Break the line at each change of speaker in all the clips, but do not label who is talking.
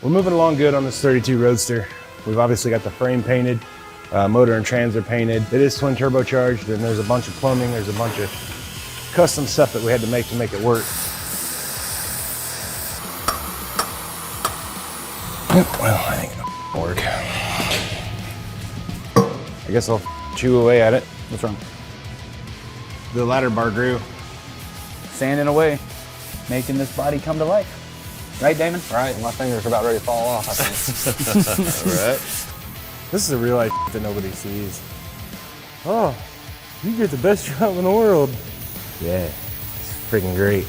We're moving along good on this 32 Roadster. We've obviously got the frame painted, motor and trans are painted. It is twin turbocharged, and there's a bunch of plumbing, there's a bunch of custom stuff that we had to make it work. Well, I think it'll work. I guess I'll chew away at it.
What's wrong?
The ladder bar grew.
Sanding away, making this body come to life. Right, Damon?
Right, my fingers are about ready to fall off, I think.
All right. This is a real life that nobody sees. Oh, you get the best job in the world. Yeah, it's freaking great.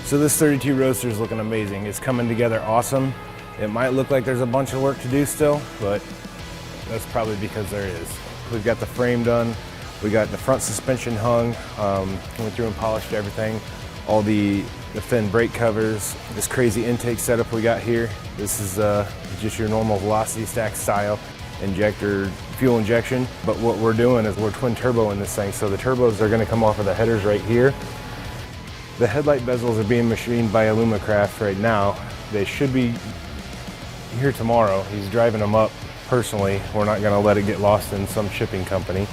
So this 32 Roadster is looking amazing. It's coming together awesome. It might look like there's a bunch of work to do still, but that's probably because there is. We've got the frame done. We got the front suspension hung. Went through and polished everything. All the thin brake covers. This crazy intake setup we got here. This is just your normal velocity stack style injector fuel injection. But what we're doing is we're twin turbo in this thing. So the turbos are gonna come off of the headers right here. The headlight bezels are being machined by Alumacraft right now. They should be here tomorrow. He's driving them up personally. We're not gonna let it get lost in some shipping company.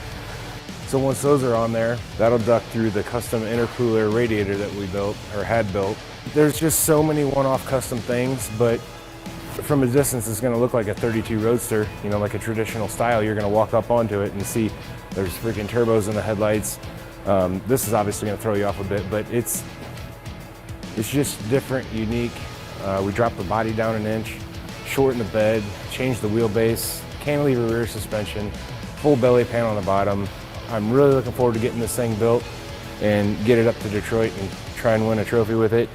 So once those are on there, that'll duct through the custom intercooler radiator that we built, or had built. There's just so many one-off custom things, but from a distance it's gonna look like a 32 Roadster, you know, like a traditional style. You're gonna walk up onto it and see there's freaking turbos in the headlights. This is obviously gonna throw you off a bit, but it's just different, unique. We dropped the body down an inch, shortened the bed, changed the wheelbase, cantilever rear suspension, full belly pan on the bottom. I'm really looking forward to getting this thing built and get it up to Detroit and try and win a trophy with it.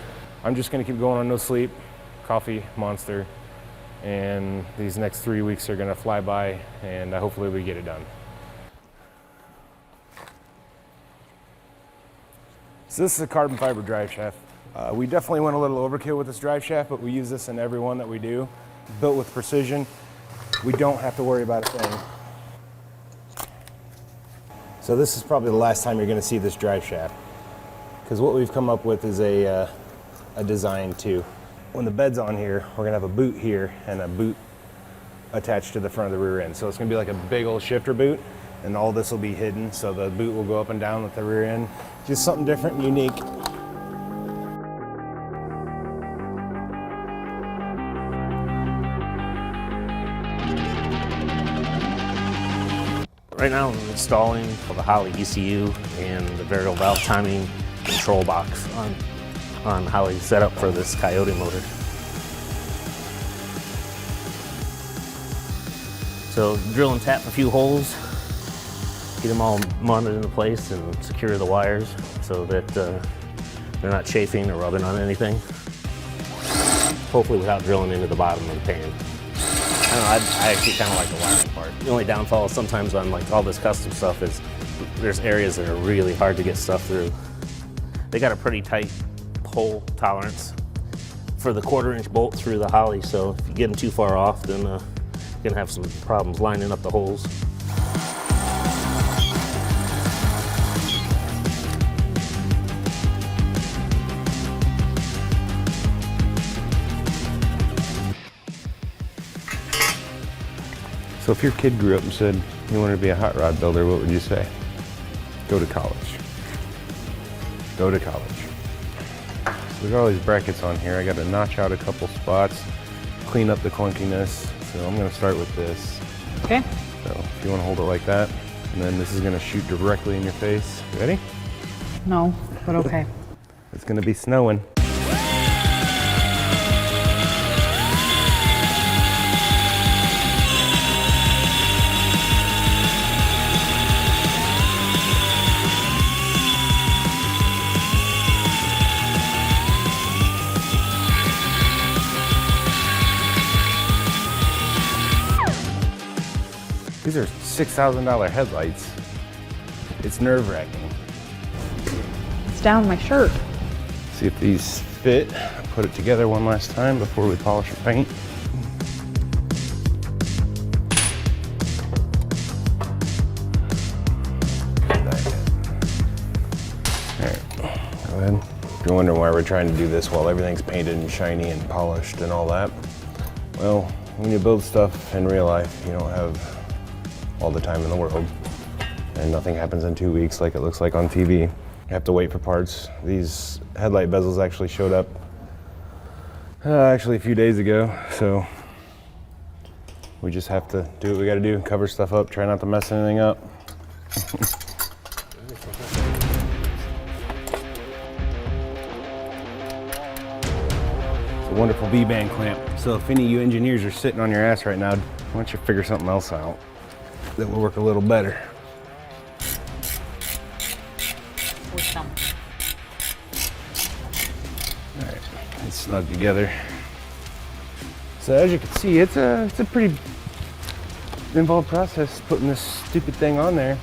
I'm just gonna keep going on no sleep, coffee, monster, and these next 3 weeks are gonna fly by, and hopefully we get it done. So this is a carbon fiber drive shaft. We definitely went a little overkill with this drive shaft, but we use this in every one that we do. Built with precision. We don't have to worry about a thing. So this is probably the last time you're gonna see this drive shaft, because what we've come up with is a design too. When the bed's on here, we're gonna have a boot here and a boot attached to the front of the rear end. So it's gonna be like a big old shifter boot, and all this will be hidden, so the boot will go up and down with the rear end. Just something different and unique.
Right now I'm installing the Holley ECU and the variable valve timing control box on Holley's setup for this Coyote motor. So drill and tap a few holes, get them all mounted into place and secure the wires so that they're not chafing or rubbing on anything. Hopefully without drilling into the bottom of the pan. I don't know, I actually kind of like the wiring part. The only downfall sometimes on like all this custom stuff is there's areas that are really hard to get stuff through. They got a pretty tight hole tolerance for the 1/4-inch bolt through the Holley, so if you get them too far off, then you're gonna have some problems lining up the holes.
So if your kid grew up and said you wanted to be a hot rod builder, what would you say? Go to college. Go to college. We got all these brackets on here. I got to notch out a couple spots, clean up the clunkiness. So I'm gonna start with this.
Okay.
So if you wanna hold it like that, and then this is gonna shoot directly in your face. You ready?
No, but okay.
It's gonna be snowing. These are $6,000 headlights. It's nerve-wracking.
It's down my shirt.
See if these fit. Put it together one last time before we polish the paint. Go ahead. If you're wondering why we're trying to do this while everything's painted and shiny and polished and all that, well, when you build stuff in real life, you don't have all the time in the world. And nothing happens in 2 weeks like it looks like on TV. You have to wait for parts. These headlight bezels actually showed up actually a few days ago, so we just have to do what we gotta do, cover stuff up, try not to mess anything up. Wonderful V-band clamp. So if any of you engineers are sitting on your ass right now, why don't you figure something else out that will work a little better. All right, it's snug together. So as you can see, it's a pretty involved process putting this stupid thing on there.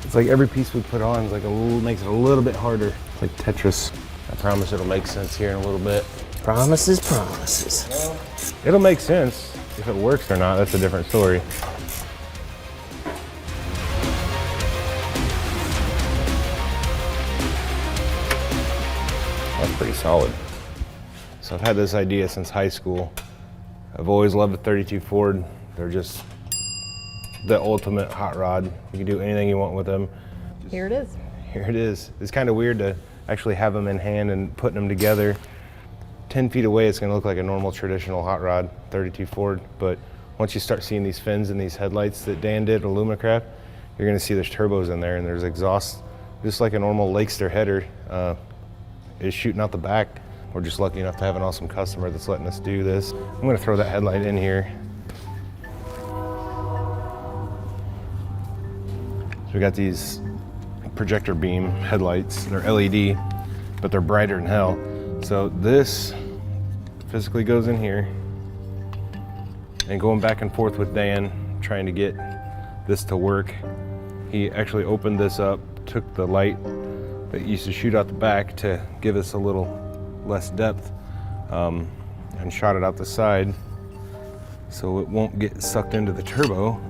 It's like every piece we put on is like makes it a little bit harder. It's like Tetris. I promise it'll make sense here in a little bit.
Promises, promises.
Well, it'll make sense. If it works or not, that's a different story. That's pretty solid. So I've had this idea since high school. I've always loved a 32 Ford. They're just the ultimate hot rod. You can do anything you want with them.
Here it is.
Here it is. It's kind of weird to actually have them in hand and putting them together. 10 feet away, it's gonna look like a normal traditional hot rod 32 Ford, but once you start seeing these fins and these headlights that Dan did, Alumacraft, you're gonna see there's turbos in there and there's exhaust, just like a normal Lakester header is shooting out the back. We're just lucky enough to have an awesome customer that's letting us do this. I'm gonna throw that headlight in here. So we got these projector beam headlights. They're LED, but they're brighter than hell. So this physically goes in here, and going back and forth with Dan, trying to get this to work. He actually opened this up, took the light that used to shoot out the back to give us a little less depth, and shot it out the side so it won't get sucked into the turbo.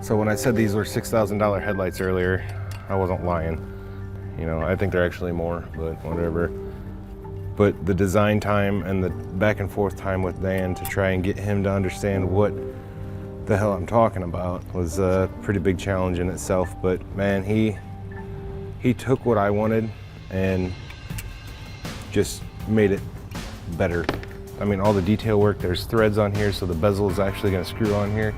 So when I said these were $6,000 headlights earlier, I wasn't lying. You know, I think they're actually more, but whatever. But the design time and the back and forth time with Dan to try and get him to understand what the hell I'm talking about was a pretty big challenge in itself. But man, he took what I wanted and just made it better. I mean, all the detail work, there's threads on here, so the bezel is actually gonna screw on here.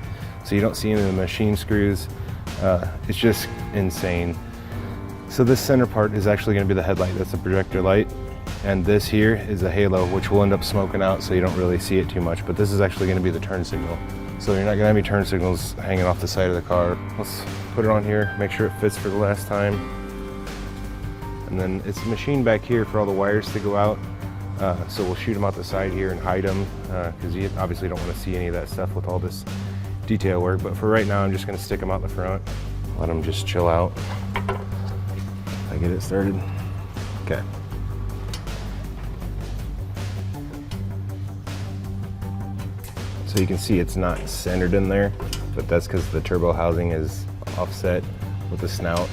So you don't see any of the machine screws. It's just insane. So this center part is actually gonna be the headlight. That's the projector light. And this here is a halo, which will end up smoking out so you don't really see it too much. But this is actually gonna be the turn signal. So you're not gonna have any turn signals hanging off the side of the car. Let's put it on here, make sure it fits for the last time. And then it's a machine back here for all the wires to go out. So we'll shoot them out the side here and hide them because you obviously don't wanna see any of that stuff with all this detail work. But for right now, I'm just gonna stick them out the front. Let them just chill out. I get it started. Okay. So you can see it's not centered in there, but that's because the turbo housing is offset with the snout,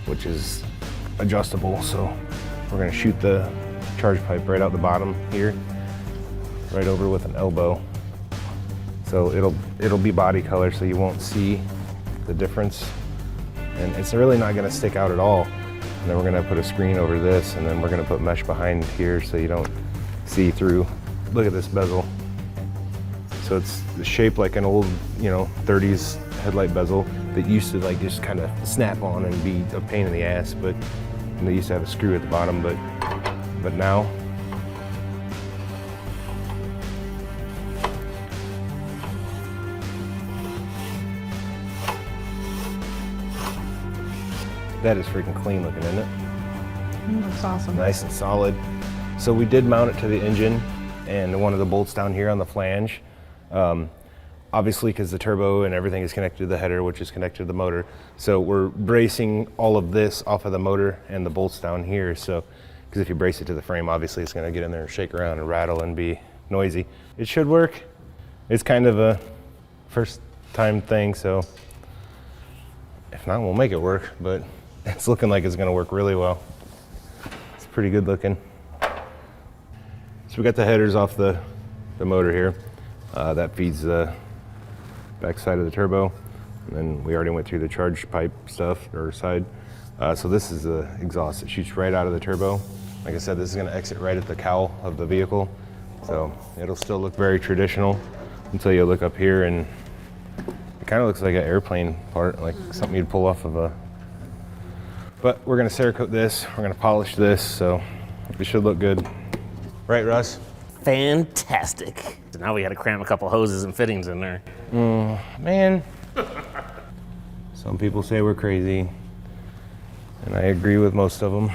which is adjustable. So we're gonna shoot the charge pipe right out the bottom here, right over with an elbow. So it'll be body color, so you won't see the difference. And it's really not gonna stick out at all. And then we're gonna put a screen over this, and then we're gonna put mesh behind here so you don't see through. Look at this bezel. So it's shaped like an old, 30s headlight bezel that used to like just kind of snap on and be a pain in the ass, but they used to have a screw at the bottom, but now that is freaking clean looking, isn't it?
Looks awesome.
Nice and solid. So we did mount it to the engine and one of the bolts down here on the flange. obviously because the turbo and everything is connected to the header, which is connected to the motor. So we're bracing all of this off of the motor and the bolts down here. So, because if you brace it to the frame, obviously it's gonna get in there and shake around and rattle and be noisy. It should work. It's kind of a first time thing, so if not, we'll make it work, but it's looking like it's gonna work really well. It's pretty good looking. So we got the headers off the motor here. That feeds the back side of the turbo. And then we already went through the charge pipe stuff, or side. So this is the exhaust. It shoots right out of the turbo. Like I said, this is gonna exit right at the cowl of the vehicle. So it'll still look very traditional until you look up here and it kind of looks like an airplane part, like something you'd pull off of a, but we're gonna Cerakote this, we're gonna polish this, so it should look good. Right, Russ?
Fantastic. So now we got to cram a couple hoses and fittings in there.
Man. Some people say we're crazy, and I agree with most of them.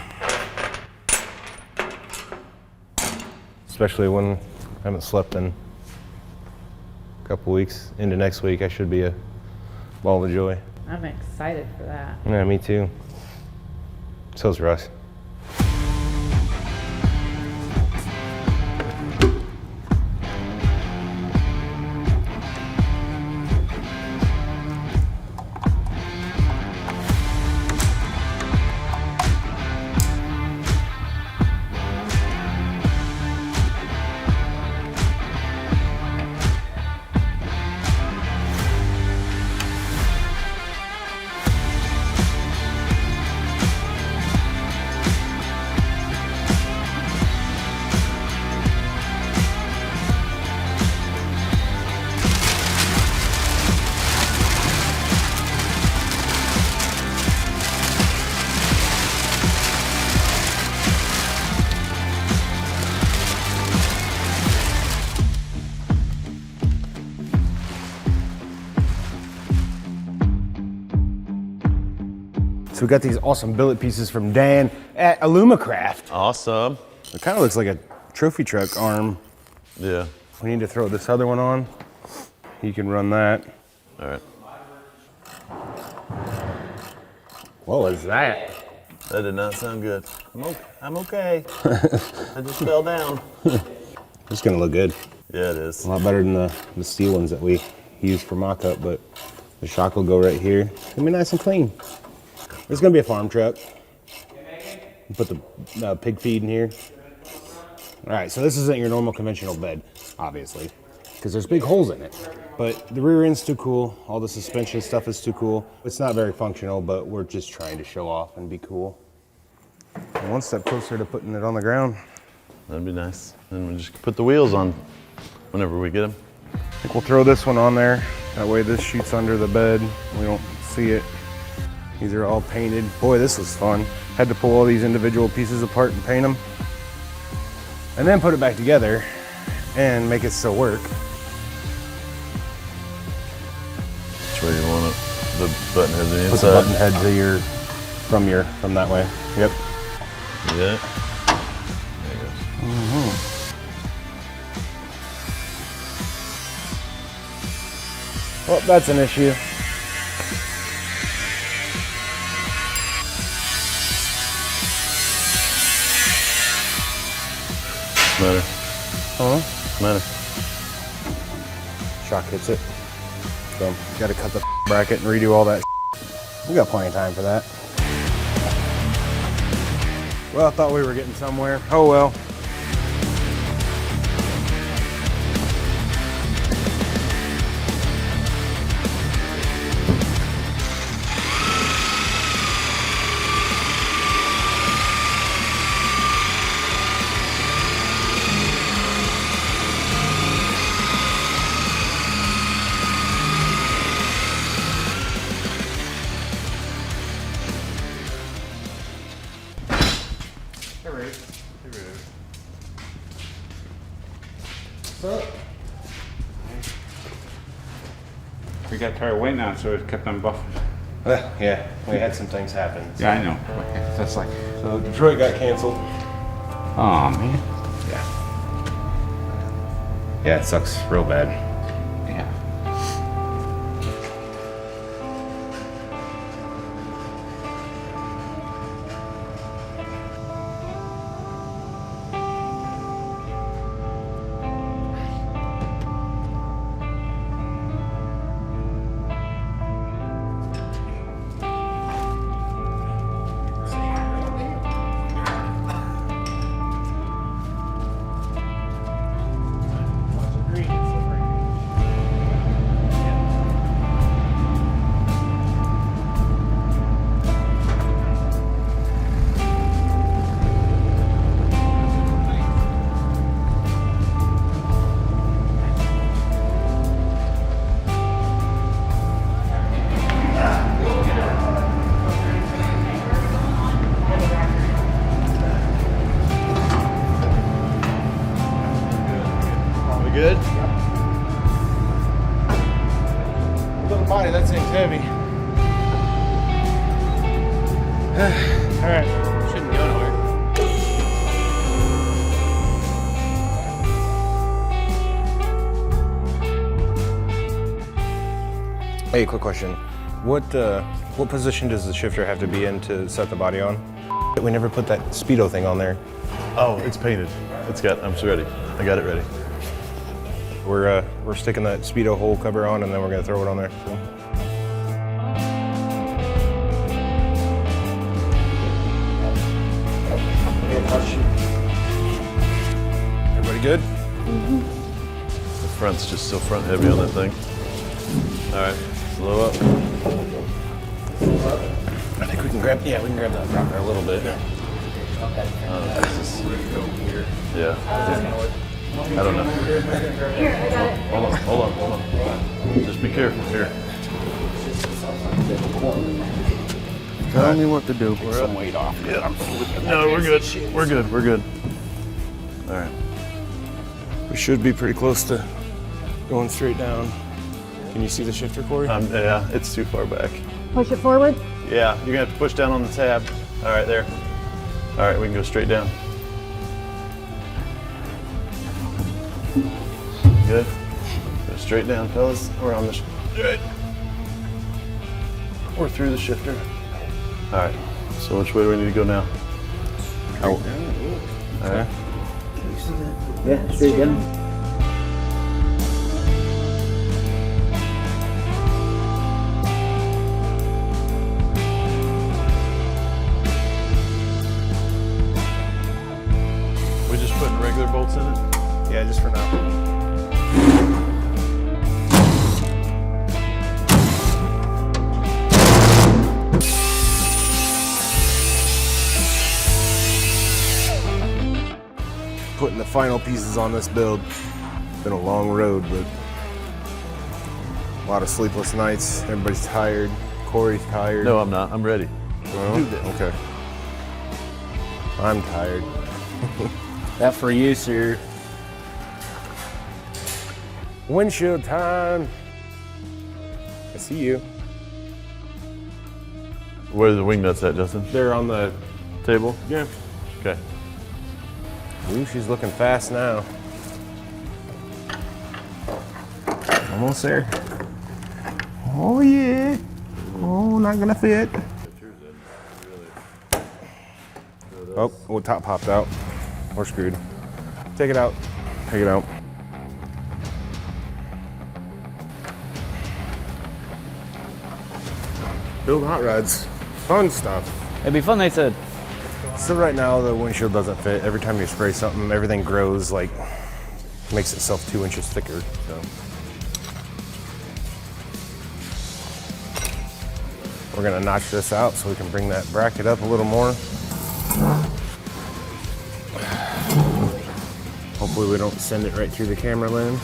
Especially when I haven't slept in a couple weeks. Into next week, I should be a ball of joy.
I'm excited for that.
Yeah, me too. So's Russ. So we got these awesome billet pieces from Dan at Illumicraft.
Awesome.
It kind of looks like a trophy truck arm.
Yeah.
We need to throw this other one on. You can run that.
All right.
What was that?
That did not sound good. I'm okay. I just fell down.
It's gonna look good.
Yeah, it is.
A lot better than the steel ones that we use for mock-up, but the shock will go right here. It's gonna be nice and clean. It's gonna be a farm truck. Put the pig feed in here. All right, so this isn't your normal conventional bed, obviously, because there's big holes in it. But the rear end's too cool. All the suspension stuff is too cool. It's not very functional, but we're just trying to show off and be cool. And one step closer to putting it on the ground.
That'd be nice. And we just put the wheels on whenever we get them.
I think we'll throw this one on there. That way this shoots under the bed. We don't see it. These are all painted. Boy, this was fun. Had to pull all these individual pieces apart and paint them. And then put it back together and make it still work.
Which way you want it? The button head to the
Put
inside?
the button head to from that way. Yep.
Yeah. There it goes.
Well, that's an issue.
Matter.
Huh?
Matter.
Shock hits it. So, gotta cut the bracket and redo all that. We got plenty of time for that. Well, I thought we were getting somewhere. Oh well.
We got tired waiting on, so it kept on buffering.
Well, yeah, we had some things happen.
Yeah, I know. Okay, that's like,
So Detroit got canceled.
oh man.
Yeah. Yeah, it sucks real bad.
Yeah.
We good?
Little body, that thing's heavy. All right.
Shouldn't go nowhere.
Hey, quick question. What position does the shifter have to be in to set the body on? We never put that speedo thing on there.
Oh, it's painted. I'm ready. I got it ready.
We're sticking that speedo hole cover on, and then we're gonna throw it on there. Everybody good?
The front's just so front heavy on that thing. All right, slow up.
I think we can grab. Yeah, we can grab that rocker a little bit.
Yeah. I don't know. Hold on. Just be careful here.
Tell me what to do.
Take some weight off. Yeah. No, we're good. We're good. All right.
We should be pretty close to going straight down. Can you see the shifter, Corey?
Yeah, it's too far back.
Push it forward.
Yeah, you're gonna have to push down on the tab. All right, there. All right, we can go straight down. Good. Go straight down, fellas. We're on the straight. We're through the shifter. All right. So which way do we need to go now?
Oh.
All right.
Yeah, straight down.
We just putting regular bolts in it?
Yeah, just for now. Putting the final pieces on this build. Been a long road, but a lot of sleepless nights. Everybody's tired. Corey's tired.
No, I'm not. I'm ready.
No? Okay. I'm tired.
That for you, sir.
Windshield time. I see you.
Where are the wing nuts at, Justin?
They're on the
Table?
yeah.
Okay.
Ooh, she's looking fast now. Almost there. Oh yeah. Oh, not gonna fit. Oh, top popped out. We're screwed. Take it out. Take it out. Build hot rods. Fun stuff.
It'd be fun, they said.
So right now the windshield doesn't fit. Every time you spray something, everything grows, like makes itself 2 inches thicker. So we're gonna notch this out so we can bring that bracket up a little more. Hopefully we don't send it right through the camera lens.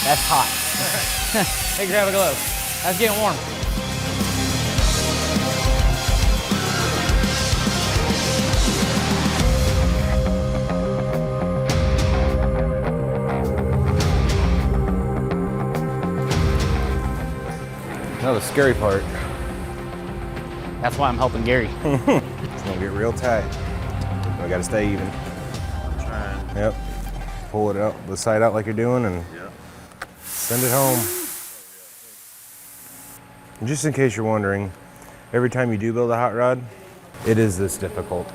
That's hot. Hey, grab a glove. That's getting warm.
Now the scary part.
That's why I'm helping Gary.
It's gonna get real tight. I gotta stay even.
Trying.
Yep. Pull it out, the side out like you're doing, and send it home. And just in case you're wondering, every time you do build a hot rod, it is this difficult.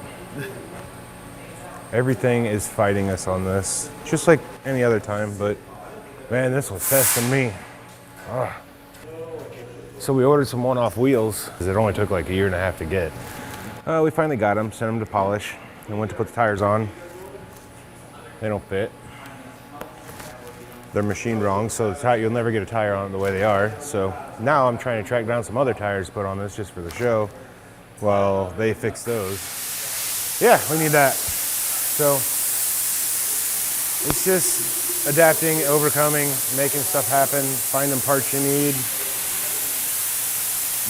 Everything is fighting us on this, just like any other time, but man, this was testing me. Ugh. So we ordered some one-off wheels, because it only took like 1.5 years to get. We finally got them, sent them to polish, and went to put the tires on. They don't fit. They're machined wrong, so you'll never get a tire on it the way they are. So now I'm trying to track down some other tires to put on this just for the show while they fix those. Yeah, we need that. So it's just adapting, overcoming, making stuff happen, finding parts you need.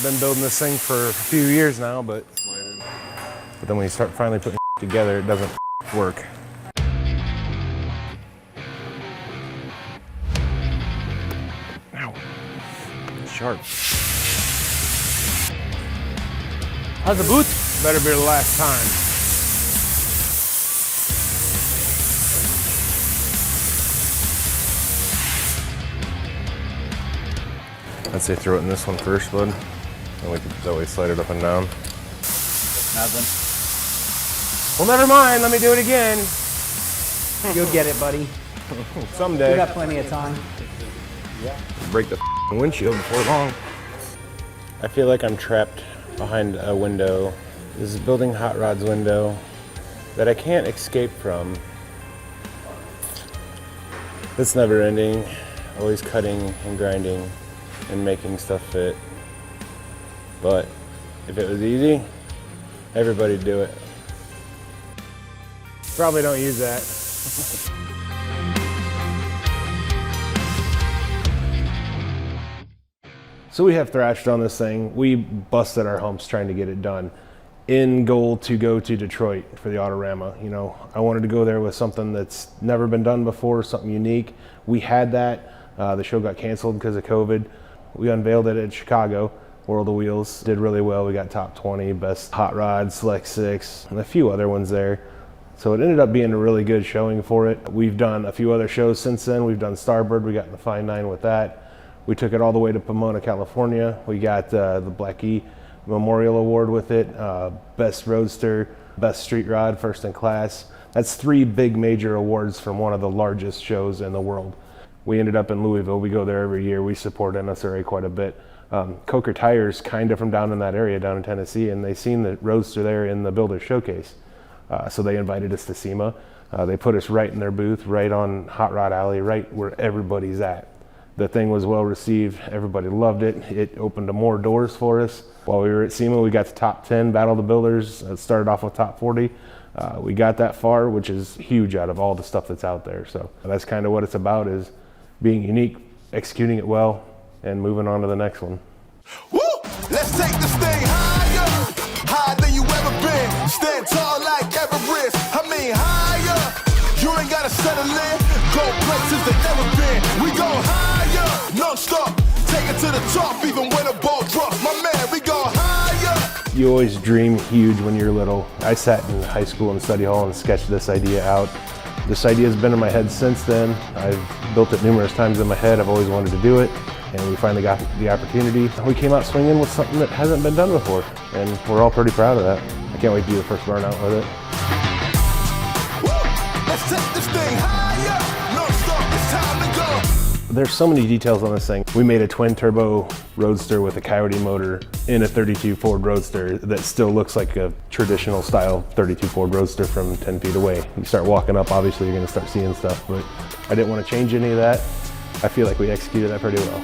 Been building this thing for a few years now, but then when you start finally putting together, it doesn't work. Ow. Sharp.
How's the boot?
Better be the last time. I'd say throw it in this one first, bud. And we can that way slide it up and down.
Nothing.
Well, never mind. Let me do it again.
You'll get it, buddy.
Someday.
We got plenty of time.
Break the windshield before long. I feel like I'm trapped behind a window. This is building hot rods window that I can't escape from. It's never ending. Always cutting and grinding and making stuff fit. But if it was easy, everybody'd do it. Probably don't use that. So we have thrashed on this thing. We busted our humps trying to get it done. In goal to go to Detroit for the Autorama. You know, I wanted to go there with something that's never been done before, something unique. We had that. The show got canceled because of COVID. We unveiled it at Chicago. World of Wheels did really well. We got top 20, best hot rods, Select 6, and a few other ones there. So it ended up being a really good showing for it. We've done a few other shows since then. We've done Starbird. We got in the Fine 9 with that. We took it all the way to Pomona, California. We got the Black E Memorial Award with it. Best Roadster, Best Street Rod, First in Class. That's 3 big major awards from one of the largest shows in the world. We ended up in Louisville. We go there every year. We support NSRA quite a bit. Coker Tires, kind of from down in that area, down in Tennessee, and they seen the Roadster there in the Builder Showcase. So they invited us to SEMA. They put us right in their booth, right on Hot Rod Alley, right where everybody's at. The thing was well received. Everybody loved it. It opened more doors for us. While we were at SEMA, we got to top 10, Battle of the Builders. It started off with top 40. We got that far, which is huge out of all the stuff that's out there. So that's kind of what it's about, is being unique, executing it well, and moving on to the next one.
Woo! Let's take this thing higher, higher than you ever been. Stand tall like Everest. I mean higher. You ain't gotta settle in. Go places they never been. We go higher, non-stop. Take it to the top, even when a ball drops. My man, we go higher.
You always dream huge when you're little. I sat in high school and study hall and sketched this idea out. This idea has been in my head since then. I've built it numerous times in my head. I've always wanted to do it, and we finally got the opportunity. We came out swinging with something that hasn't been done before, and we're all pretty proud of that. I can't wait to do the first burnout with it.
Woo! Let's take this thing higher. No stop, it's time to go.
There's so many details on this thing. We made a twin turbo Roadster with a Coyote motor in a 32 Ford Roadster that still looks like a traditional style 32 Ford Roadster from 10 feet away. You start walking up, obviously you're gonna start seeing stuff, but I didn't want to change any of that. I feel like we executed that pretty well.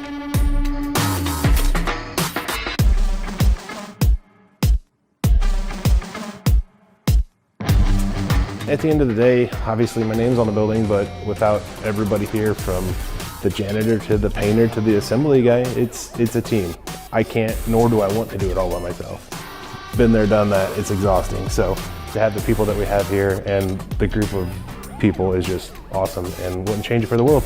At the end of the day, obviously my name's on the building, but without everybody here, from the janitor to the painter to the assembly guy, it's a team. I can't, nor do I want to do it all by myself. Been there, done that, it's exhausting. So to have the people that we have here and the group of people is just awesome, and wouldn't change it for the world.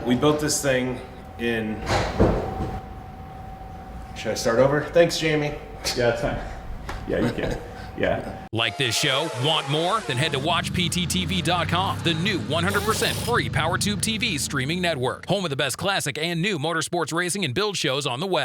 We built this thing in... Should I start over? Thanks, Jamie.
Yeah, it's fine. Yeah, you can. Yeah.
Like this show? Want more? Then head to watchpttv.com, the new 100% free POWERtube TV streaming network. Home of the best classic and new motorsports racing and build shows on the web.